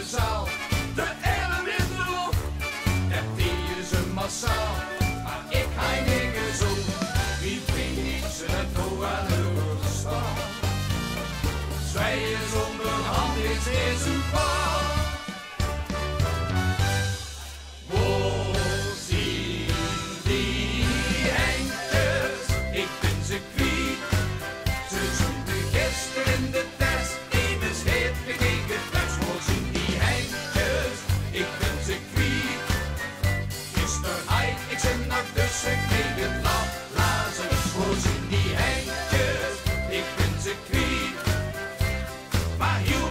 de zaal. De arm in de lucht, dat die ze massaal. Maar ik ga dingen zo, wie vind ik ze het toe aan de staan. Zwijgen zonder hand is deze paal.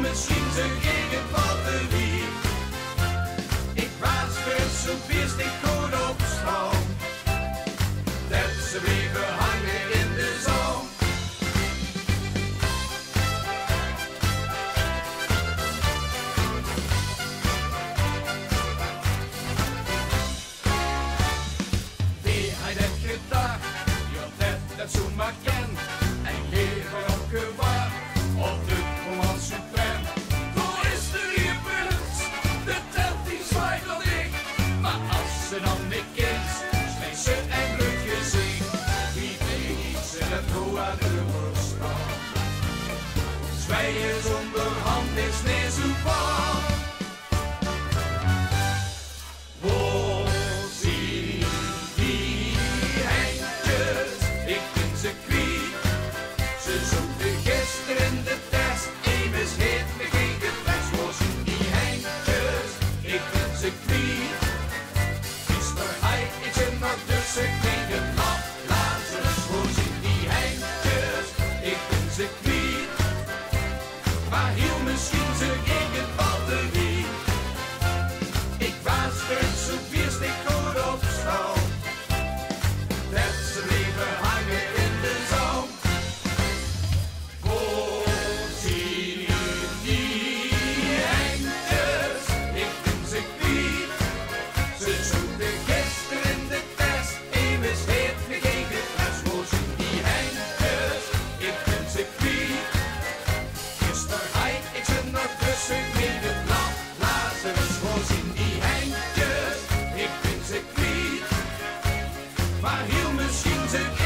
Misschien ze gingen van de wieg. Ik was best zo best ik goed op school. Dat ze bleven hangen in de zon. Wie had het gedacht? Je dat zo maar kent. En leven op gewaar. Op de command supreme. Ze dan niet kind, smeet ze en leuk gezicht. Wie weet ze het hoe aan de staan. Zwijgen zonder hand is niet zo bang. Wo zien die eindjes? Ik vind ze kwiet. Ze zochten gisteren in de test. Immers heeft me geen geflex. Wo zien die eindjes? Ik vind ze kwiet. Ze kregen laf, Lazarus, hoe zien die eindjes? Ik vind ze kwiet, maar heel misschien ze gingen van de wieg. Ik was er zo vierst ik goed op school, dat ze bleven hangen in de zon. Hoe zien die eindjes? Ik vind ze kwiet, ze zoeken gisteren in de is heeft me geen gefles, wo zien die eindjes? Ik vind ze kwiet. Gisteren had ik ze nog tussen tegen blad. Lazarus, wo zien die eindjes? Ik vind ze kwiet. Maar heel misschien ze